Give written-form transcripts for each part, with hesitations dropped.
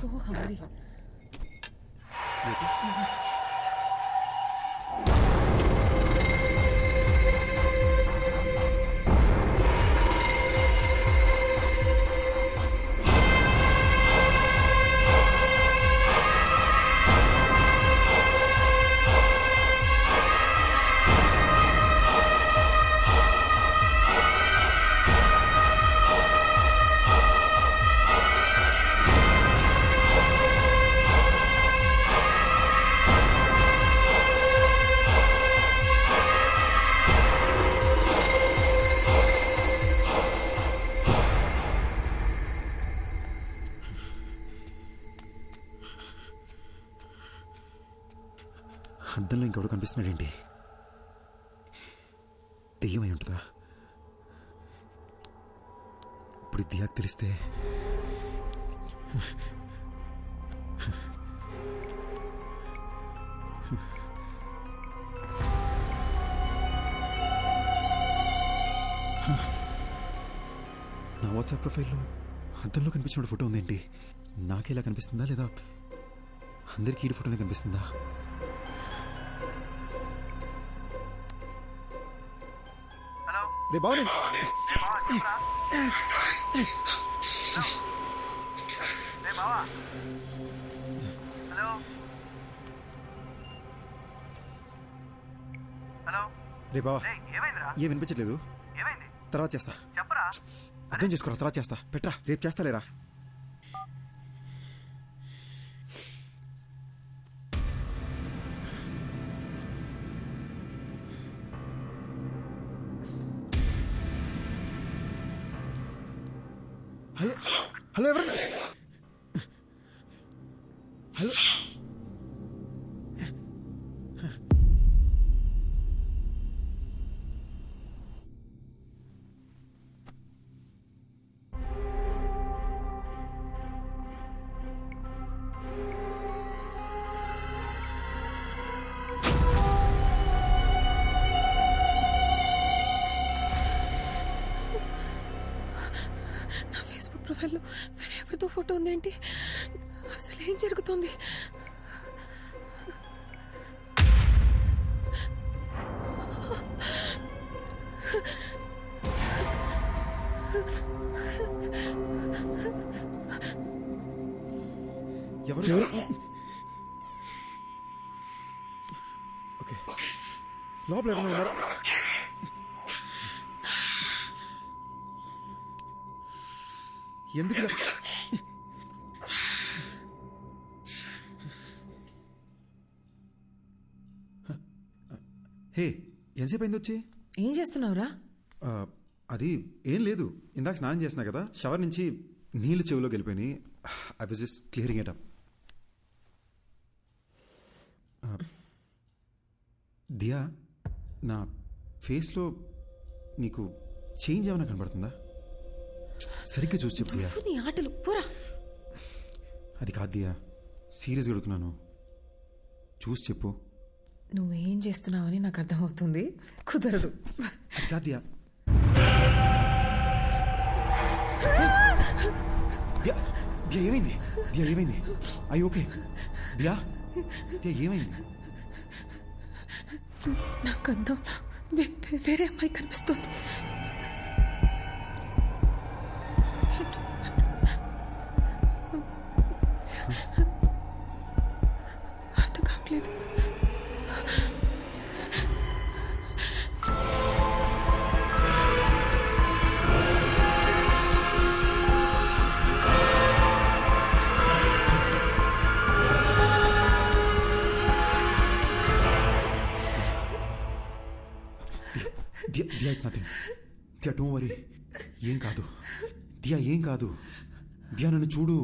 So hungry. అద్దంలో ఇంకెవడు కనిపిస్తున్నాడేంటి? దెయ్యమై ఉంటుందా? ఇప్పుడు దియాకు తెలిస్తే నా వాట్సాప్ ప్రొఫైల్లో అద్దంలో కనిపించిన ఫోటో ఉందేంటి? నాకేలా కనిపిస్తుందా లేదా అందరికీ ఈ ఫోటోనే కనిపిస్తుందా? రే బావని రే బావా, ఏం వినిపించట్లేదు. తర్వాత చేస్తా. అర్థం చేసుకోరా, తర్వాత చేస్తా. పెట్రా, రేపు చేస్తా లేరా. హలో హలో, ఎవరు? హలో, ప్రొఫైల్లో వేరే ఎవరితో ఫోటో ఉందేంటి? అసలు ఏం జరుగుతుంది? ఎవరు? ఓకే, లోపల ఎవరైనా ఉన్నారా? ఎందుకు? హే, ఎంతసేపు అయింది వచ్చి? ఏం చేస్తున్నావురా? అది ఏం లేదు, ఇందాక స్నానం చేసినా కదా, షవర్ నుంచి నీళ్లు చెవిలోకి వెళ్ళిపోయినాయి. I was just clearing it up. Diya, నా ఫేస్లో నీకు చేంజ్ ఏమైనా కనబడుతుందా? సరిగ్గా చూసి చెప్పు దియా. నీ ఆటలు పోరా. అది కాదు దియా, సీరియస్గా అడుగుతున్నాను, చూసి చెప్పు. నువ్వేం చేస్తున్నావని నాకు అర్థమవుతుంది, కుదరదు. అది కాదు దియా. దియా, దియా ఏమైంది? దియా ఏమైంది? అయ్యి ఓకే? దియా, దియా ఏమైంది? నాకు అర్థం, వేరే అమ్మాయి కనిపిస్తుంది. అర్థం కావట్లేదు. Diya, it's nothing. Diya, don't worry. ఏం కాదు దియా, ఏం కాదు. దియా, నన్ను చూడు.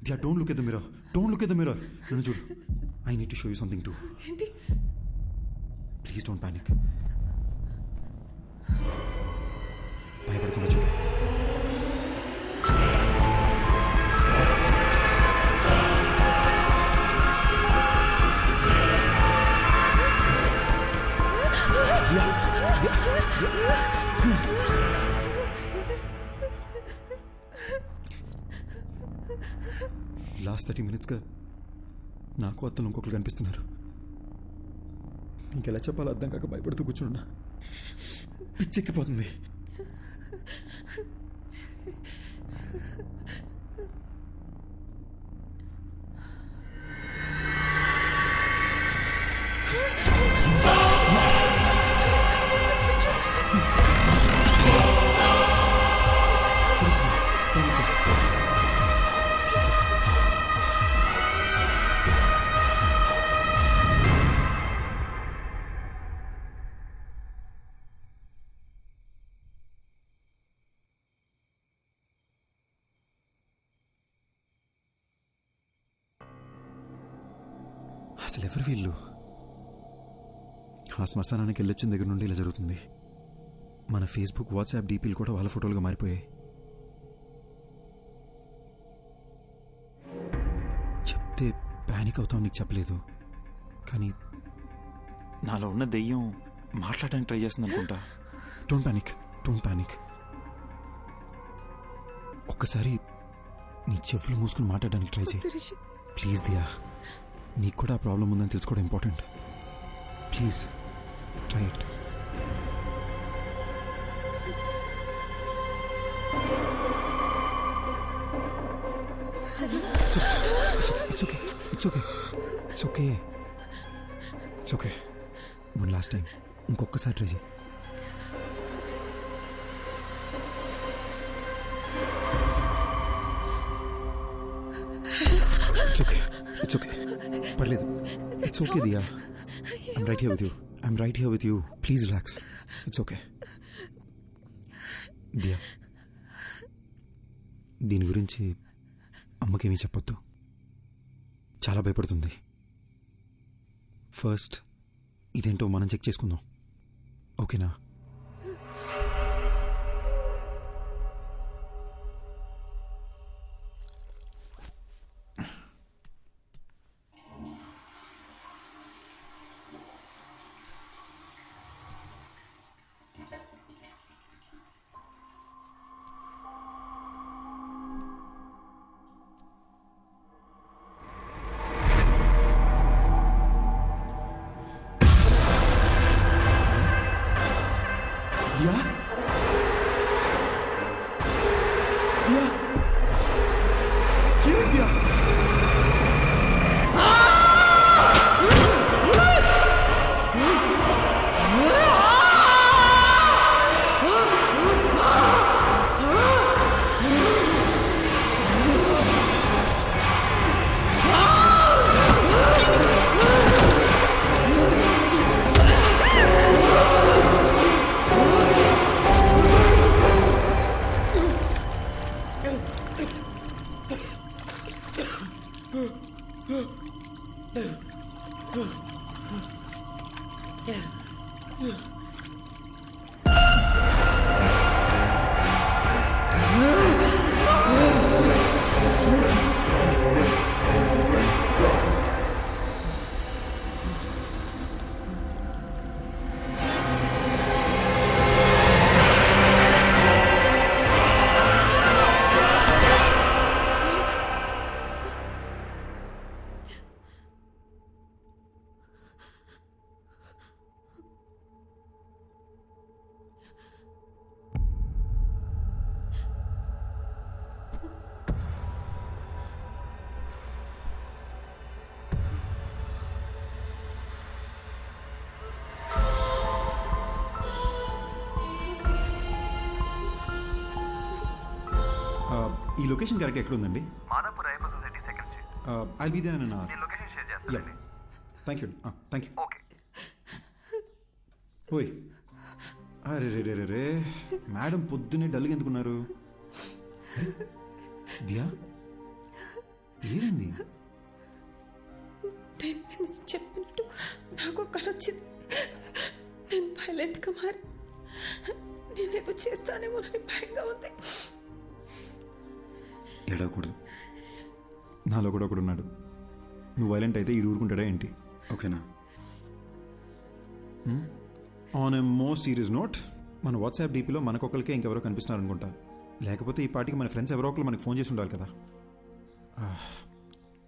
Diya, don't look at the mirror. Don't look at the mirror. నన్ను చూడు. I need to show you something too. ఏంటి? Please don't panic. లాస్ట్ 30 minutesగా నాకు అత్తలు ఇంకొకరు కనిపిస్తున్నారు. ఇంకెలా చెప్పాలో అర్థం కాక భయపడుతూ కూర్చున్నా. పిచ్చెక్కిపోతుంది. అసలు ఎవరు వీళ్ళు? ఆ శ్మశానానికి వెళ్ళొచ్చిన దగ్గర నుండి ఇలా జరుగుతుంది. మన ఫేస్బుక్, వాట్సాప్ డీపీలు కూడా వాళ్ళ ఫోటోలుగా మారిపోయాయి. చెప్తే ప్యానిక్ అవుతావు, నీకు చెప్పలేదు. కానీ నాలో ఉన్న దెయ్యం మాట్లాడడానికి ట్రై చేస్తుంది అనుకుంటా. Don't panic. ఒక్కసారి నీ చెవులు మూసుకుని మాట్లాడడానికి ట్రై చేయి ప్లీజ్. దియా, నీకు కూడా ఆ ప్రాబ్లం ఉందని తెలుసుకోవడం important. Please try it. It's okay. One last time ఇంకొకసారి ట్రై చేయి. It's okay. పర్లేదు. It's okay Diya. I'm right here with you. Please relax. It's okay. Diya, దీని గురించి అమ్మకేమీ చెప్పొద్దు. చాలా భయపడుతుంది. ఫస్ట్ ఇదేంటో మనం చెక్ చేసుకుందాం, ఓకేనా? దియా, దియా, ఈ లొకేషన్ కరెక్ట్ ఎక్కడ ఉందండి? Madhapur Ayyappa society second street. I'll be there in an hour. నేను లొకేషన్ షేర్ చేస్తాను. Thank you. ఓకే. ఓయ్, అరే రే రే రే రే, మేడం పొద్దున్నే డల్గా ఎందుకున్నారు? దియా, ఏమైంది? నేను చెప్పినట్టు నాకు కల వచ్చింది. నేను వైలెంట్గా మారి నేనేదో చేస్తానేమోనని భయంగా ఉంది. ఏడవకూడదు. నాలో కూడా ఒకడు ఉన్నాడు. నువ్వు వైలెంట్ అయితే ఇది ఊరుకుంటాడా ఏంటి? ఓకేనా? On a more serious note, మన వాట్సాప్ డీపీలో మనకొకరికే ఇంకెవరో కనిపిస్తున్నారు అనుకుంటా. లేకపోతే ఈ పార్టీకి మన ఫ్రెండ్స్ ఎవరో ఒకరు మనకి ఫోన్ చేసి ఉండాలి కదా.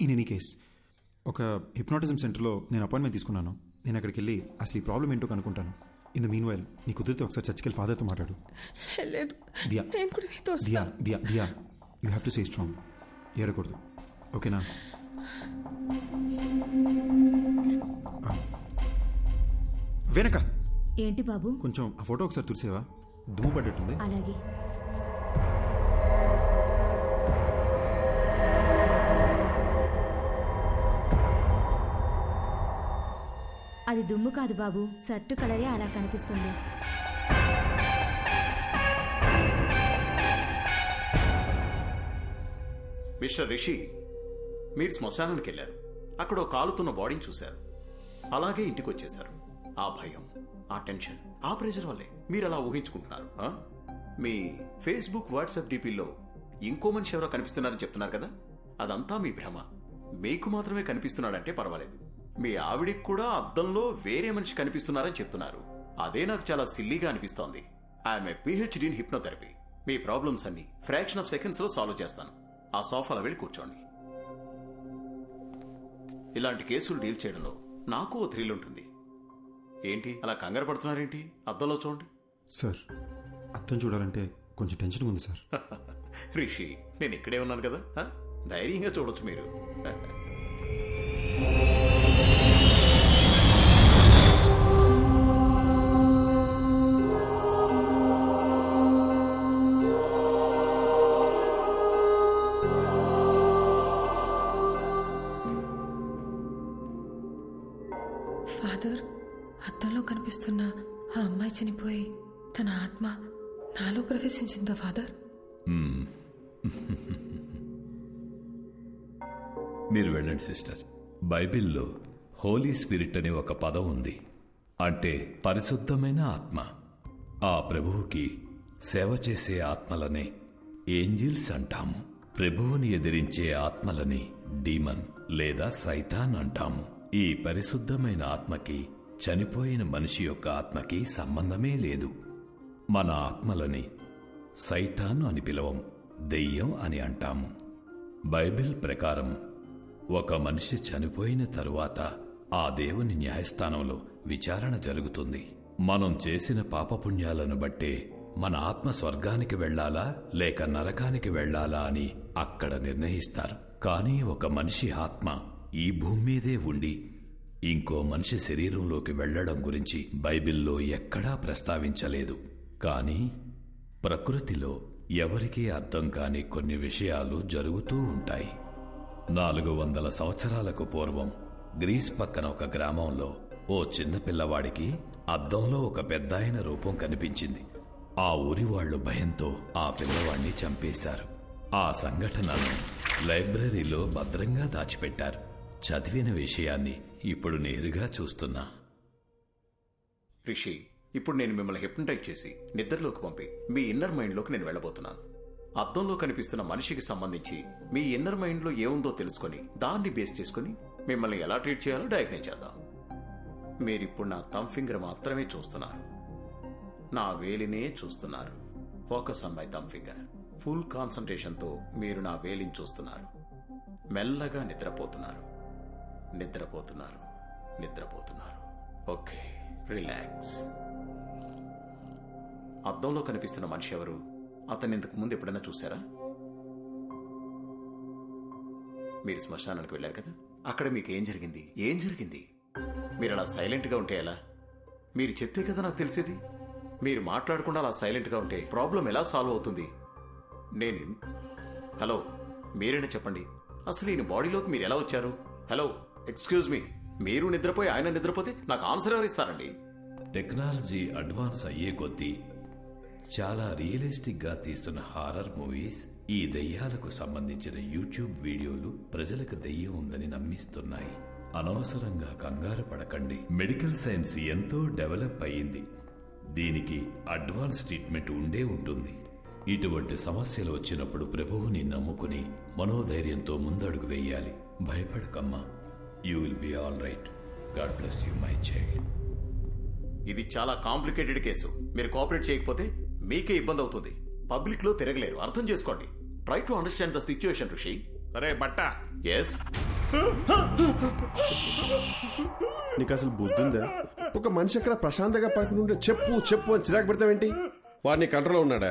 ఇన్ ఎనీ కేస్, ఒక హిప్నాటిజం సెంటర్లో నేను అపాయింట్మెంట్ తీసుకున్నాను. నేను అక్కడికి వెళ్ళి అసలు ఈ ప్రాబ్లం ఏంటో కనుక్కుంటాను. ఇన్ ద మీన్ వైల్ నీ కుదిరితే ఒకసారి చర్చికి వెళ్ళి ఫాదర్తో మాట్లాడు. లేదు, దియా నేను కూడా నీతో దియా వస్తా. Diya Diya you have to stay strong. ఏడకూడదు, ఓకేనా? వెనక ఏంటి బాబు? కొంచెం ఆ ఫోటో ఒకసారి తుడిసేవా? దుమ్ము పడ్డట్టుంది. అలాగే. అది దుమ్ము కాదు బాబు, షర్టు కలరే అలా కనిపిస్తుంది. మిస్టర్ రిషి, మీరు శ్మశానానికి వెళ్ళారు. అక్కడ ఒక కాలుతున్న బాడీని చూశారు. అలాగే ఇంటికి వచ్చేశారు. ఆ భయం, ఆ టెన్షన్, ఆ ప్రెషర్ వల్లే మీరు అలా ఊహించుకుంటున్నారు. మీ ఫేస్బుక్, వాట్సాప్ డీపీల్లో ఇంకో మనిషి ఎవరో కనిపిస్తున్నారని చెప్తున్నారు కదా, అదంతా మీ భ్రమ. మీకు మాత్రమే కనిపిస్తున్నాడంటే పర్వాలేదు, మీ ఆవిడికి కూడా అద్దంలో వేరే మనిషి కనిపిస్తున్నారని చెప్తున్నారు. అదే నాకు చాలా సిల్లీగా అనిపిస్తోంది. I'm a PhD in hypnotherapy. Me problems అన్ని ఫ్రాక్షన్ ఆఫ్ సెకండ్స్ లో సాల్వ్ చేస్తాను. ఆ సోఫాలో వెళ్ళి కూర్చోండి. ఇలాంటి కేసులు డీల్ చేయడంలో నాకు ఓ థ్రిల్ ఉంటుంది. ఏంటి అలా కంగారు పడుతున్నారేంటి? అద్దంలో చూడండి. సార్, అర్థం చూడాలంటే కొంచెం టెన్షన్ ఉంది సార్. రిషి, నేను ఇక్కడే ఉన్నాను కదా, ధైర్యంగా చూడొచ్చు మీరు. ఫాదర్, అద్దంలో కనిపిస్తున్న ఆ అమ్మాయి చనిపోయి తన ఆత్మ నాలో ప్రవేశించిందా ఫాదర్? మీరు వెళ్ళండి సిస్టర్. బైబిల్లో హోలీ స్పిరిట్ అనే ఒక పదం ఉంది, అంటే పరిశుద్ధమైన ఆత్మ. ఆ ప్రభువుకి సేవ చేసే ఆత్మలనే ఏంజిల్స్ అంటాము. ప్రభువుని ఎదిరించే ఆత్మలని డీమన్ లేదా సైతాన్ అంటాము. ఈ పరిశుద్ధమైన ఆత్మకి చనిపోయిన మనిషి యొక్క ఆత్మకి సంబంధమే లేదు. మన ఆత్మలని సైతాను అని పిలవం, దెయ్యం అని అంటాము. బైబిల్ ప్రకారం ఒక మనిషి చనిపోయిన తరువాత ఆ దేవుని న్యాయస్థానంలో విచారణ జరుగుతుంది. మనం చేసిన పాపపుణ్యాలను బట్టే మన ఆత్మ స్వర్గానికి వెళ్లాలా లేక నరకానికి వెళ్లాలా అని అక్కడ నిర్ణయిస్తారు. కానీ ఒక మనిషి ఆత్మ ఈ భూమి మీదే ఉండి ఇంకో మనిషి శరీరంలోకి వెళ్లడం గురించి బైబిల్లో ఎక్కడా ప్రస్తావించలేదు. కానీ ప్రకృతిలో ఎవరికీ అర్థం కాని కొన్ని విషయాలు జరుగుతూ ఉంటాయి. 400 సంవత్సరాలకు పూర్వం గ్రీస్ పక్కన ఒక గ్రామంలో ఓ చిన్న పిల్లవాడికి అద్దంలో ఒక పెద్దాయన రూపం కనిపించింది. ఆ ఊరి వాళ్లు భయంతో ఆ పిల్లవాడిని చంపేశారు. ఆ సంఘటనను లైబ్రరీలో భద్రంగా దాచిపెట్టారు. చదివిన విషయాన్ని ఇప్పుడు నేరుగా చూస్తున్నా. రిషి, ఇప్పుడు నేను మిమ్మల్ని హిప్నటైజ్ చేసి నిద్రలోకి పంపి మీ ఇన్నర్ మైండ్లోకి నేను వెళ్ళబోతున్నాను. అద్దంలో కనిపిస్తున్న మనిషికి సంబంధించి మీ ఇన్నర్ మైండ్లో ఏముందో తెలుసుకొని దాన్ని బేస్ చేసుకుని మిమ్మల్ని ఎలా ట్రీట్ చేయాలో డయాగ్నైజ్ చేద్దాం. మీరిప్పుడు నా థంబ్ ఫింగర్ మాత్రమే చూస్తున్నారు, నా వేలినే చూస్తున్నారు. Focus on my thumb finger. Full కాన్సంట్రేషన్తో మీరు నా వేలిని చూస్తున్నారు. మెల్లగా నిద్రపోతున్నారు, నిద్రపోతున్నారు, నిద్రపోతున్నారు. Okay, relax. అద్దంలో కనిపిస్తున్న మనిషి ఎవరు? అతన్ని ఇంతకు ముందు ఎప్పుడైనా చూసారా? మీరు శ్మశానానికి వెళ్ళారు కదా, అక్కడ మీకు ఏం జరిగింది? ఏం జరిగింది? మీరు అలా సైలెంట్గా ఉంటే ఎలా? మీరు చెప్తే కదా నాకు తెలిసేది. మీరు మాట్లాడకుండా అలా సైలెంట్గా ఉంటే ప్రాబ్లం ఎలా సాల్వ్ అవుతుంది? హలో, మీరైనా చెప్పండి, అసలు ఈయన బాడీలోకి మీరు ఎలా వచ్చారు? హలో, ఎక్స్క్యూజ్ మీ, మీరు నిద్రపోయి ఆయన నిద్రపోతే నాకు ఆన్సర్ ఎవరు ఇస్తారండి? టెక్నాలజీ అడ్వాన్స్ అయ్యే కొద్దీ చాలా రియలిస్టిక్ గా తీస్తున్న హారర్ మూవీస్, ఈ దెయ్యాలకు సంబంధించిన యూట్యూబ్ వీడియోలు ప్రజలకు దెయ్యం ఉందని నమ్మిస్తున్నాయి. అనవసరంగా కంగారు పడకండి. మెడికల్ సైన్స్ ఎంతో డెవలప్ అయ్యింది. దీనికి అడ్వాన్స్ ట్రీట్మెంట్ ఉండే ఉంటుంది. ఇటువంటి సమస్యలు వచ్చినప్పుడు ప్రభువుని నమ్ముకుని మనోధైర్యంతో ముందడుగు వేయాలి. భయపడకమ్మా, you will be all right. God bless you my child. ఇది చాలా కాంప్లికేటెడ్ కేసు. మీరు కోఆపరేట్ చేయకపోతే మీకే ఇబ్బంది అవుతుంది. పబ్లిక్ లో తిరగలేరు. అర్థం చేసుకోండి. Try to understand the situation ఋషి. అరే బట్ట, ఎస్. నీకు అసలు బుద్ధి ఉందా? ఒక మనిషి అక్కడ ప్రశాంతంగా పడుకుని ఉంటే చెప్పు చెప్పు అని చిరాకు పెడతావేంటి? వాడిని కంట్రోల్లో ఉన్నాడా?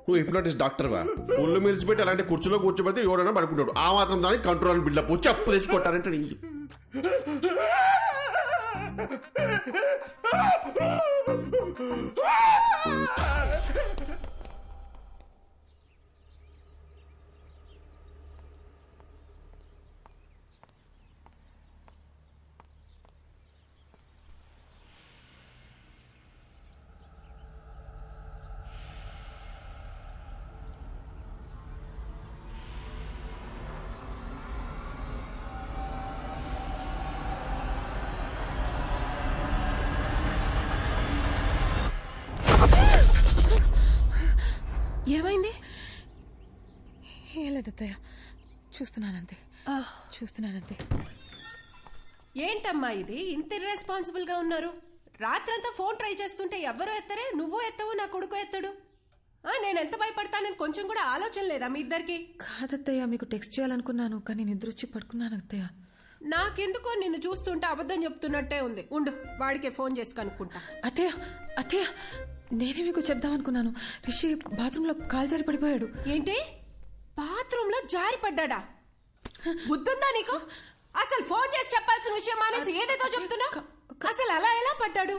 నువ్వు హిప్నాటిస్ట్ డాక్టర్వా? ఒళ్ళు మిలిచిపెట్టి అలాంటి కుర్చీలో కూర్చోబెడితే ఎవరైనా పడుకుంటాడు. ఆ మాత్రం దానికి కంట్రోల్ అని బిల్డప్ చెప్పు తెచ్చుకుంటారంటే ఏమైంది? ఏం లేదు అత్తయ్య, చూస్తున్నానంతే. ఏంటమ్మా ఇది ఇంత ఇర్రెస్పాన్సిబుల్ గా ఉన్నారు? రాత్రంతా ఫోన్ ట్రై చేస్తుంటే ఎవ్వరూ ఎత్తరే, నువ్వు ఎత్తవు, నా కొడుకు ఎత్తడు. నేను ఎంత భయపడతానని కొంచెం కూడా ఆలోచన లేదా మీ ఇద్దరికి? కాదత్తయ్య, మీకు టెక్స్ట్ చేయాలనుకున్నాను కానీ నిద్ర వచ్చి పడుకున్నాను అత్తయ్య. నాకెందుకో నిన్ను చూస్తుంటే అబద్ధం చెప్తున్నట్టే ఉంది. ఉండు, వాడికే ఫోన్ చేసి కనుక్కుంటా. అత్తయ్య నేనే మీకు చెప్దామనుకున్నాను. రిషి బాత్రూంలో కాలు జారి పడిపోయాడు. ఏంటి? బాత్రూమ్ లో జారి పడ్డా? బుద్ధుందా నీకు? అసలు ఫోన్ చేసి చెప్పాల్సిన విషయం మానేసి ఏదేదో చెప్తున్నా. అసలు అలా ఎలా పడ్డాడు?